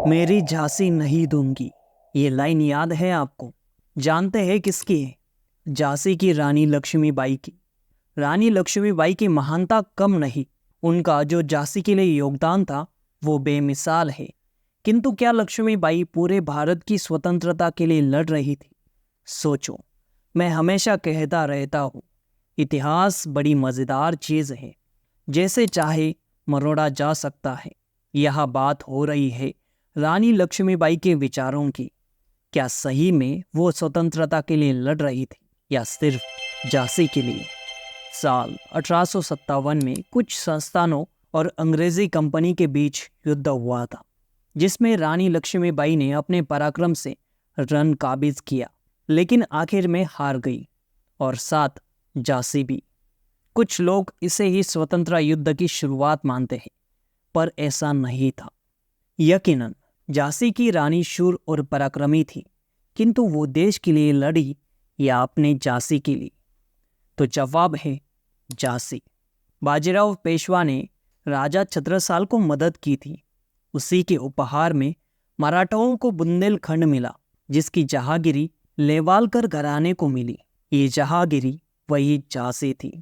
मेरी झांसी नहीं दूंगी। ये लाइन याद है आपको? जानते हैं किसकी है? झांसी की रानी लक्ष्मीबाई की। रानी लक्ष्मीबाई की महानता कम नहीं, उनका जो झांसी के लिए योगदान था वो बेमिसाल है। किंतु क्या लक्ष्मीबाई पूरे भारत की स्वतंत्रता के लिए लड़ रही थी? सोचो। मैं हमेशा कहता रहता हूँ, इतिहास बड़ी मज़ेदार चीज़ है, जैसे चाहे मरोड़ा जा सकता है। यह बात हो रही है रानी लक्ष्मीबाई के विचारों की। क्या सही में वो स्वतंत्रता के लिए लड़ रही थी या सिर्फ झांसी के लिए? साल 1857 में कुछ संस्थानों और अंग्रेजी कंपनी के बीच युद्ध हुआ था, जिसमें रानी लक्ष्मीबाई ने अपने पराक्रम से रण काबिज किया, लेकिन आखिर में हार गई और साथ झांसी भी। कुछ लोग इसे ही स्वतंत्रता युद्ध की शुरुआत मानते हैं, पर ऐसा नहीं था। यकीनन झांसी की रानी शूर और पराक्रमी थी, किंतु वो देश के लिए लड़ी या अपने झांसी के लिए? तो जवाब है झांसी। बाजीराव पेशवा ने राजा छत्रसाल को मदद की थी। उसी के उपहार में मराठाओं को बुंदेलखंड मिला, जिसकी जहांगीरी लेवालकर घराने को मिली। ये जहांगीरी वही झांसी थी।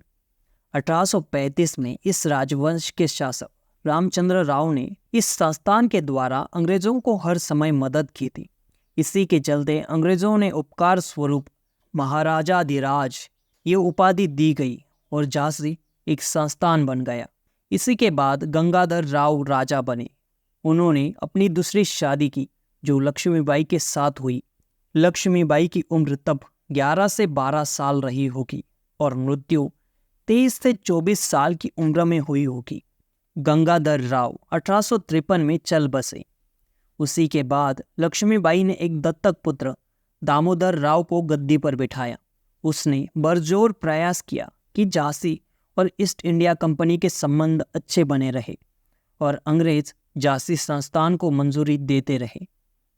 1835 में इस राजवंश के शासक रामचंद्र राव ने इस संस्थान के द्वारा अंग्रेजों को हर समय मदद की थी। इसी के चलते अंग्रेजों ने उपकार स्वरूप महाराजाधिराज ये उपाधि दी गई और झांसी एक संस्थान बन गया। इसी के बाद गंगाधर राव राजा बने। उन्होंने अपनी दूसरी शादी की, जो लक्ष्मीबाई के साथ हुई। लक्ष्मीबाई की उम्र तब 11 से 12 साल रही होगी और मृत्यु 23 से 24 साल की उम्र में हुई होगी। गंगाधर राव 1853 में चल बसे। उसी के बाद लक्ष्मीबाई ने एक दत्तक पुत्र दामोदर राव को गद्दी पर बिठाया। उसने बरजोर प्रयास किया कि झांसी और ईस्ट इंडिया कंपनी के संबंध अच्छे बने रहे और अंग्रेज झांसी संस्थान को मंजूरी देते रहे,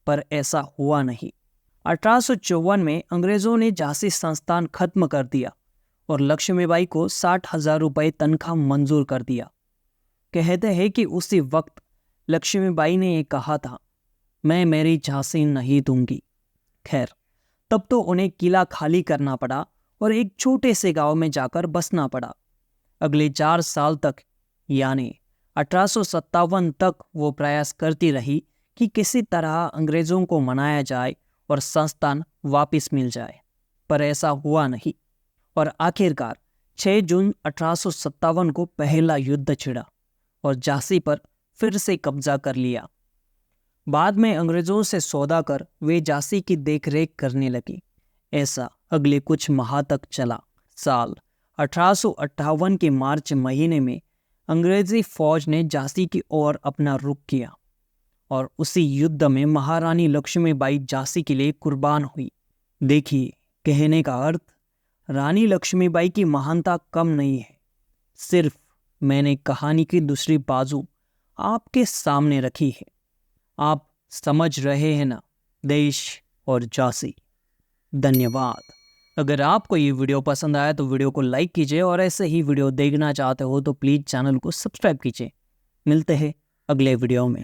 पर ऐसा हुआ नहीं। 1854 में अंग्रेजों ने झांसी संस्थान खत्म कर दिया और लक्ष्मीबाई को 60,000 रुपये तनख्वाह मंजूर कर दिया। कहते हैं कि उसी वक्त लक्ष्मीबाई ने ये कहा था, मैं मेरी झांसी नहीं दूंगी। खैर, तब तो उन्हें किला खाली करना पड़ा और एक छोटे से गांव में जाकर बसना पड़ा। अगले 4 साल तक, यानी 1857 तक वो प्रयास करती रही कि किसी तरह अंग्रेजों को मनाया जाए और संस्थान वापस मिल जाए, पर ऐसा हुआ नहीं और आखिरकार 6 जून 1857 को पहला युद्ध छिड़ा और झांसी पर फिर से कब्जा कर लिया। बाद में अंग्रेजों से सौदा कर वे झांसी की देखरेख करने लगी। ऐसा अगले कुछ माह तक चला। साल 1858 के मार्च महीने में अंग्रेजी फौज ने झांसी की ओर अपना रुख किया और उसी युद्ध में महारानी लक्ष्मीबाई झांसी के लिए कुर्बान हुई। देखिए, कहने का अर्थ, रानी लक्ष्मीबाई की महानता कम नहीं है। सिर्फ मैंने कहानी की दूसरी बाजू आपके सामने रखी है। आप समझ रहे हैं ना? देश और झांसी। धन्यवाद। अगर आपको ये वीडियो पसंद आया तो वीडियो को लाइक कीजिए और ऐसे ही वीडियो देखना चाहते हो तो प्लीज़ चैनल को सब्सक्राइब कीजिए। मिलते हैं अगले वीडियो में।